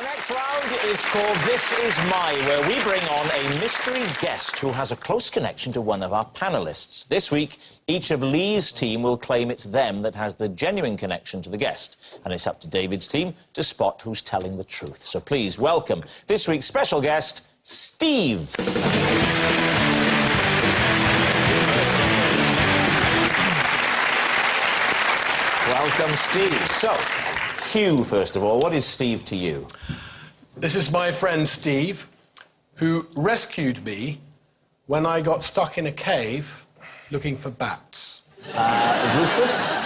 Our next round is called This Is My, where we bring on a mystery guest who has a close connection to one of our panellists. This week, each of Lee's team will claim it's them that has the genuine connection to the guest, and it's up to David's team to spot who's telling the truth. So please welcome this week's special guest, Steve. Welcome, Steve. So, Hugh, first of all, what is Steve to you? This is my friend Steve, who rescued me when I got stuck in a cave looking for bats. Rufus?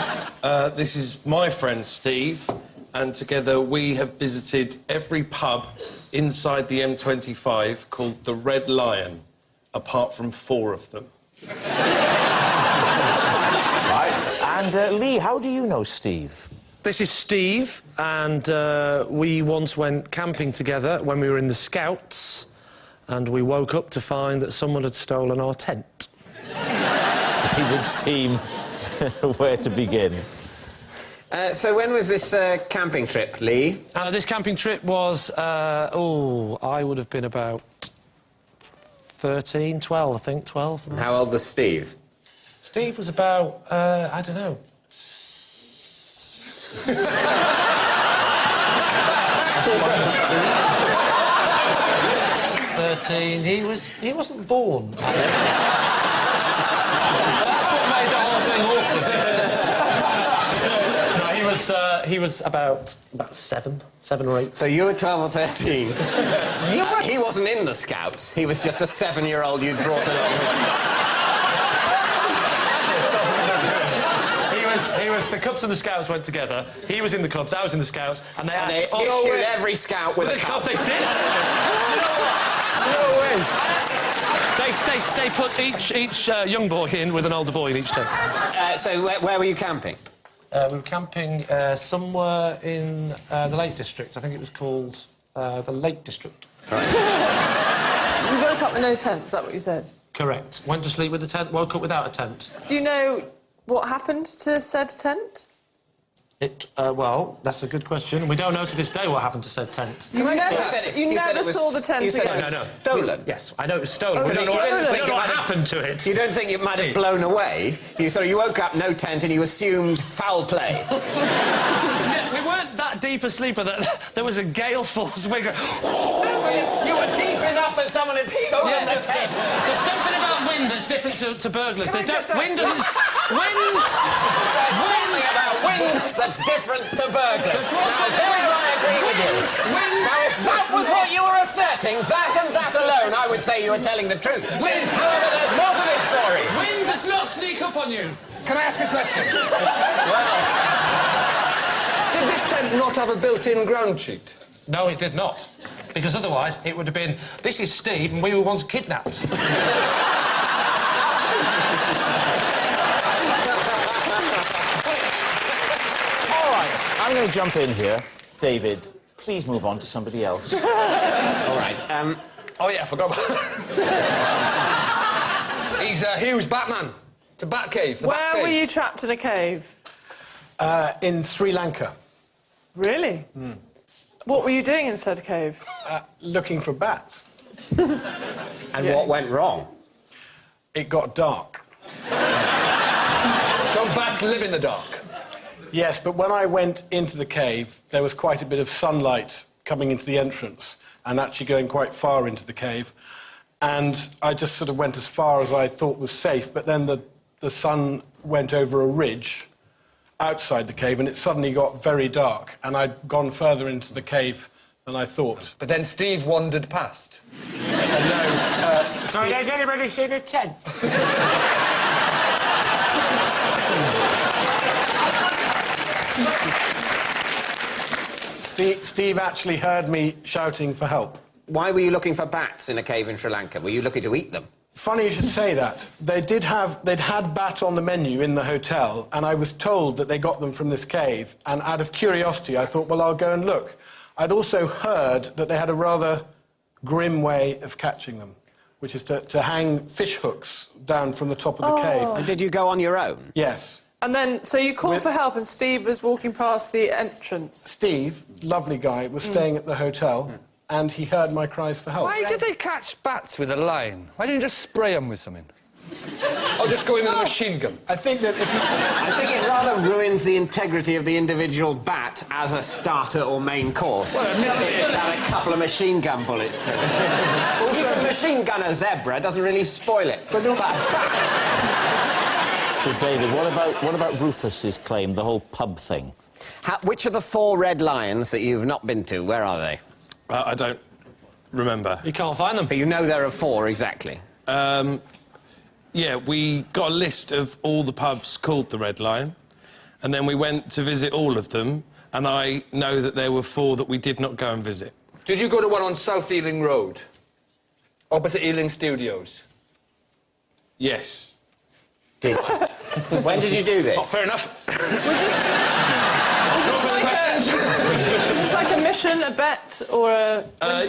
This is my friend Steve, and together we have visited every pub inside the M25 called the Red Lion, apart from 4 of them. Right. And, Lee, how do you know Steve? This is Steve, and we once went camping together when we were in the Scouts, and we woke up to find that someone had stolen our tent. David's team, where to begin? So when was this camping trip, Lee? This camping trip was, I would have been about 13, 12, I think, 12. How old was Steve? Steve was about, I don't know... 13. He wasn't born. That's what made the whole thing awkward. No, he was about 7 or 8. So you were 12 or 13. He wasn't in the Scouts. He was just a 7-year-old you'd brought along. The Cubs and the Scouts went together. He was in the Cubs, I was in the Scouts, and they asked... And they issued every Scout with a cup. They did, No way. They put each young boy in with an older boy in each tent. So where were you camping? We were camping somewhere in the Lake District. I think it was called the Lake District. Right. You woke up with no tent, is that what you said? Correct. Went to sleep with a tent, woke up without a tent. Do you know what happened to said tent? Well, that's a good question. We don't know to this day what happened to said tent. You never saw the tent again? No. Stolen? Yes, I know it was stolen. Oh, We don't know what happened to it. You don't think it might have blown away? You woke up, no tent, and you assumed foul play. We weren't that deep a sleeper that there was a gale force wind. You were deep enough that someone had stolen the tent. There's something about wind that's different to burglars. Wind doesn't... Wind that's different to burglars. Now, there I agree with you. Now, if that was what you were asserting, that and that alone, I would say you were telling the truth. However, there's more to this story. Wind does not sneak up on you. Can I ask a question? Well... Did this tent not have a built-in ground sheet? No, it did not. Because otherwise, it would have been, this is Steve, and we were once kidnapped. I'm going to jump in here. David, please move on to somebody else. All right. Oh, yeah, I forgot. He's Hugh's Batman. To Batcave. Where were you trapped in a cave? In Sri Lanka. Really? What were you doing in said cave? Looking for bats. And what went wrong? It got dark. Don't bats live in the dark? Yes, but when I went into the cave, there was quite a bit of sunlight coming into the entrance and actually going quite far into the cave. And I just sort of went as far as I thought was safe, but then the sun went over a ridge outside the cave and it suddenly got very dark and I'd gone further into the cave than I thought. But then Steve wandered past. So has anybody seen a tent? Steve actually heard me shouting for help. Why were you looking for bats in a cave in Sri Lanka? Were you looking to eat them? Funny you should say that. They'd had bat on the menu in the hotel, and I was told that they got them from this cave, and out of curiosity, I thought, well, I'll go and look. I'd also heard that they had a rather grim way of catching them, which is to hang fish hooks down from the top of the cave. And did you go on your own? Yes. And then, so you called for help and Steve was walking past the entrance. Steve, lovely guy, was staying at the hotel and he heard my cries for help. Why did they catch bats with a line? Why didn't you just spray them with something? Or just go in with a machine gun? I think that if you... I think it rather ruins the integrity of the individual bat as a starter or main course. Well, admittedly, to have a couple of machine gun bullets through it. Also, you can machine gun a zebra, doesn't really spoil it. But a bat... So, David, what about Rufus's claim, the whole pub thing? Which of the 4 Red Lions that you've not been to, where are they? I don't remember. You can't find them. But you know there are 4 exactly. Yeah, we got a list of all the pubs called the Red Lion, and then we went to visit all of them, and I know that there were 4 that we did not go and visit. Did you go to one on South Ealing Road? Opposite Ealing Studios? Yes. Did you? When did you do this? Oh, fair enough. Was this like a mission, a bet, or a...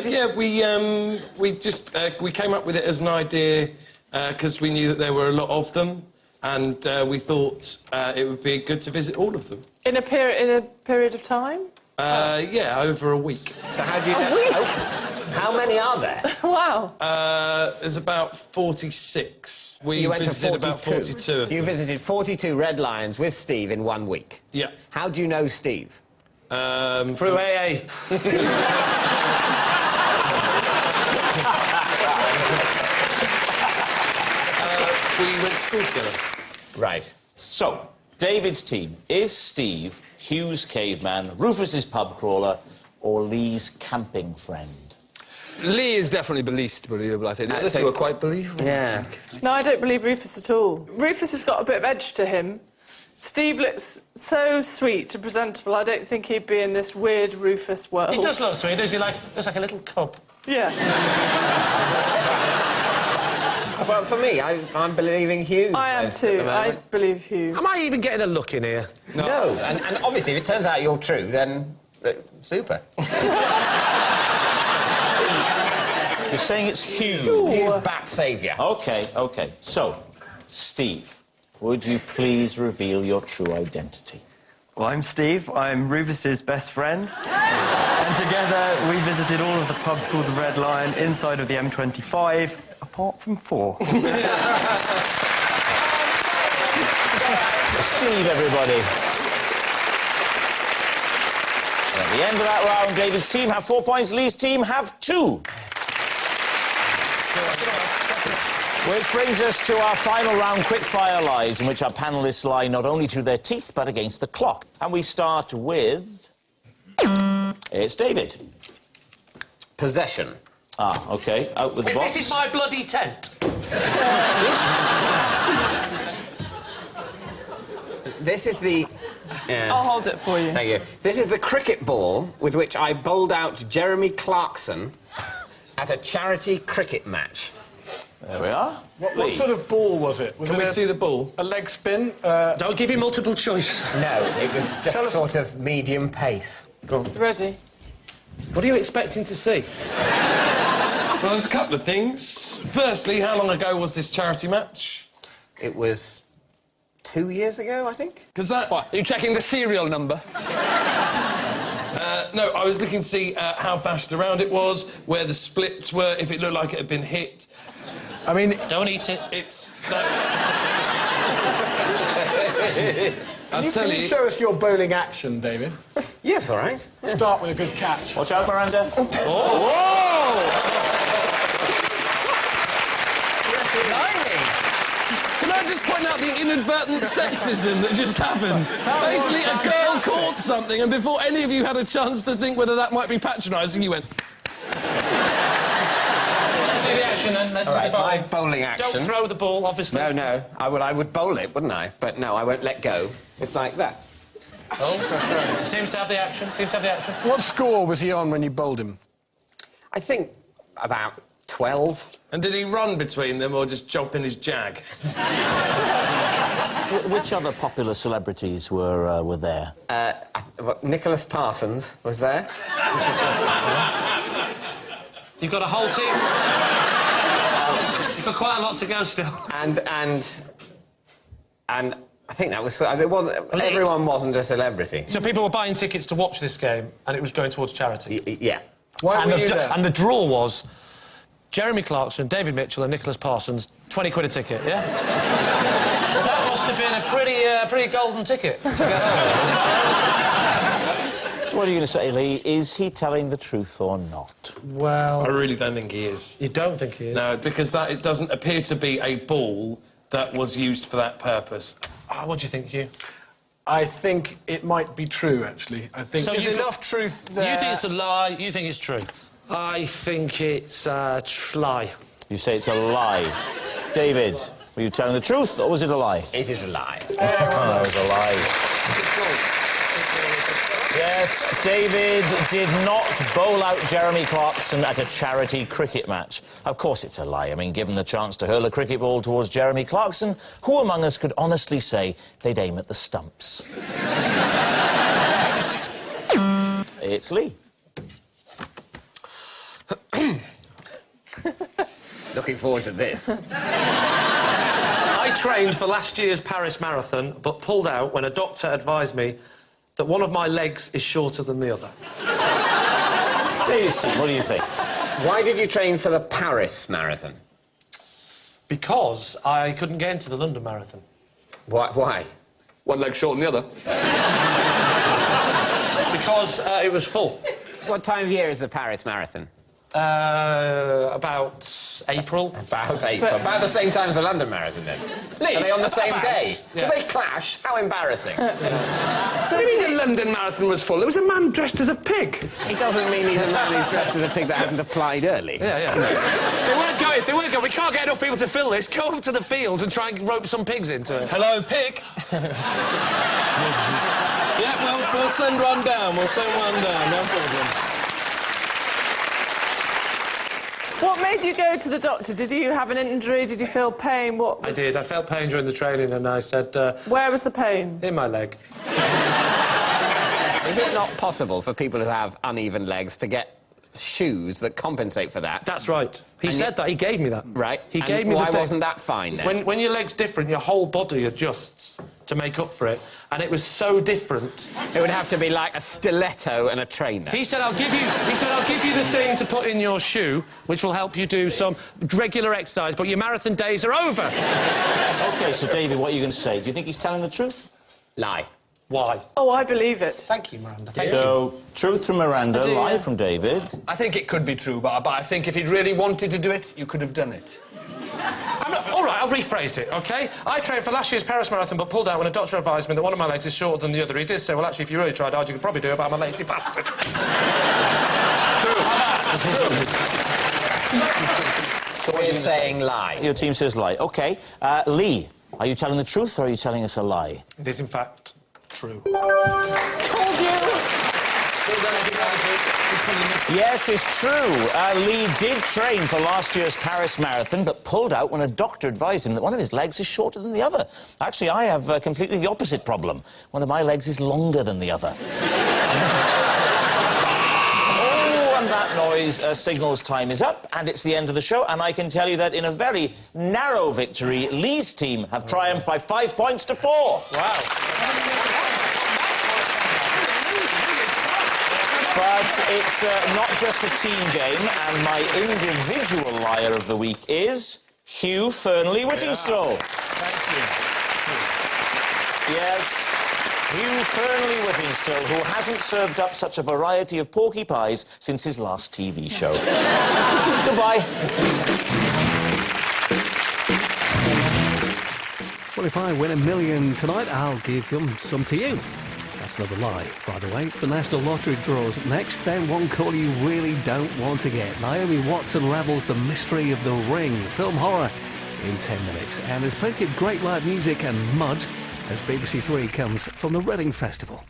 Yeah, we came up with it as an idea because we knew that there were a lot of them, and we thought it would be good to visit all of them. In a period of time? Yeah, over a week. So how do you know? A week? How many are there? Wow. There's about 46. We You went to visited about 42. You visited 42 Red Lions with Steve in 1 week. Yeah. How do you know Steve? Through AA. We went to school together. Right. So, David's team. Is Steve Hugh's caveman, Rufus's pub crawler, or Lee's camping friend? Lee is definitely the least believable, I think. The others so- two are quite believable. Yeah. No, I don't believe Rufus at all. Rufus has got a bit of edge to him. Steve looks so sweet and presentable. I don't think he'd be in this weird Rufus world. He does look sweet, does he? Looks like a little cub. Yeah. Well, for me, I'm believing Hugh. I am too. I believe Hugh. Am I even getting a look in here? No. And obviously, if it turns out you're true, then super. You're saying it's Hugh. Hugh Bat Saviour. OK. So, Steve, would you please reveal your true identity? Well, I'm Steve. I'm Rufus's best friend. And together, we visited all of the pubs called the Red Lion inside of the M25, apart from 4. Steve, everybody. At the end of that round, David's team have 4 points, Lee's team have 2. Which brings us to our final round, Quickfire Lies, in which our panellists lie not only to their teeth, but against the clock. And we start with... It's David. Possession. Ah, OK. Out with the box. This is my bloody tent. This is the... I'll hold it for you. Thank you. This is the cricket ball with which I bowled out Jeremy Clarkson at a charity cricket match. There we are. What Lee. sort of ball was it? Was Can it we see the ball? a leg spin? Don't give him multiple choice. No, it was just sort of medium pace. Go on. Ready? What are you expecting to see? Well, there's a couple of things. Firstly, how long ago was this charity match? It was 2 years ago, I think. Because that... What, are you checking the serial number? No, I was looking to see how bashed around it was, where the splits were, if it looked like it had been hit. I mean... Don't eat it. I'll tell Can you you... show us your bowling action, David? Yes, all right. Start with a good catch. Watch out, Miranda. Can I just point out the inadvertent sexism that just happened? Basically, a girl caught something, and before any of you had a chance to think whether that might be patronising, you went... Let's see the action then. Let's All see right, the my ball. bowling action. Don't throw the ball, obviously. No. I would bowl it, wouldn't I? But no, I won't let go. It's like that. Oh, seems to have the action. What score was he on when you bowled him? I think about 12. And did he run between them or just jump in his jag? Which other popular celebrities were there? Nicholas Parsons was there. You've got a whole team. You've got quite a lot to go still. And I think that was... everyone wasn't a celebrity. So people were buying tickets to watch this game, and it was going towards charity? Yeah. Why were you there? And the draw was Jeremy Clarkson, David Mitchell and Nicholas Parsons, 20 quid a ticket, yeah? That must have been a pretty golden ticket to get over. So what are you going to say, Lee? Is he telling the truth or not? Well... I really don't think he is. You don't think he is? No, because it doesn't appear to be a ball that was used for that purpose. What do you think, Hugh? I think it might be true, actually. I think So there's you- enough truth there. You think it's a lie, you think it's true? I think it's a lie. You say it's a lie. David, were you telling the truth or was it a lie? It is a lie. Oh, it was a lie. Yes, David did not bowl out Jeremy Clarkson at a charity cricket match. Of course it's a lie. I mean, given the chance to hurl a cricket ball towards Jeremy Clarkson, who among us could honestly say they'd aim at the stumps? Next. It's Lee. Looking forward to this. I trained for last year's Paris Marathon, but pulled out when a doctor advised me that one of my legs is shorter than the other. David, what do you think? Why did you train for the Paris Marathon? Because I couldn't get into the London Marathon. Why? One leg shorter than the other. Because it was full. What time of year is the Paris Marathon? About April. About April. About the same time as the London Marathon, then. Are they on the same day? Yeah. Do they clash? How embarrassing. So you mean the London Marathon was full? It was a man dressed as a pig. It doesn't mean he's a man who's dressed as a pig that hasn't applied early. Yeah. They weren't going. We can't get enough people to fill this. Go up to the fields and try and rope some pigs into it. Hello, pig. Yeah, we'll send one down. We'll send one down, no problem. What made you go to the doctor? Did you have an injury? Did you feel pain? What I was... did. I felt pain during the training and I said... Where was the pain? in my leg. Is it not possible for people who have uneven legs to get shoes that compensate for that? That's right. He And said yet- that. He gave me that. Right. He And gave me why the thing. wasn't that fine, then? When your leg's different, your whole body adjusts to make up for it. And it was so different. It would have to be like a stiletto and a trainer. He said, I'll give you the thing to put in your shoe, which will help you do some regular exercise, but your marathon days are over. OK, so, David, what are you going to say? Do you think he's telling the truth? Lie. Why? Oh, I believe it. Thank you, Miranda. Thank you. So, truth from Miranda, I do, lie yeah. from David. I think it could be true, but I think if he'd really wanted to do it, you could have done it. All right, I'll rephrase it, OK? I trained for last year's Paris Marathon, but pulled out when a doctor advised me that one of my legs is shorter than the other. He did say, well, actually, if you really tried hard, you could probably do it, but I'm a lazy bastard. So we're saying lie. Your team says lie. OK. Lee, are you telling the truth or are you telling us a lie? It is, in fact, true. Told you. Yes, it's true. Lee did train for last year's Paris Marathon, but pulled out when a doctor advised him that one of his legs is shorter than the other. Actually, I have completely the opposite problem. One of my legs is longer than the other. Oh, and that noise signals time is up, and it's the end of the show, and I can tell you that in a very narrow victory, Lee's team have triumphed by 5 points to 4. Wow. But it's not just a team game, and my individual liar of the week is Hugh Fernley-Whittingstall. Thank you. Yes, Hugh Fernley-Whittingstall, who hasn't served up such a variety of porky pies since his last TV show. Goodbye. Well, if I win $1 million tonight, I'll give them some to you. That's another lie, by the way. It's the National Lottery draws next. Then one call you really don't want to get. Naomi Watts unravels the mystery of The Ring, film horror, in 10 minutes. And there's plenty of great live music and mud as BBC 3 comes from the Reading Festival.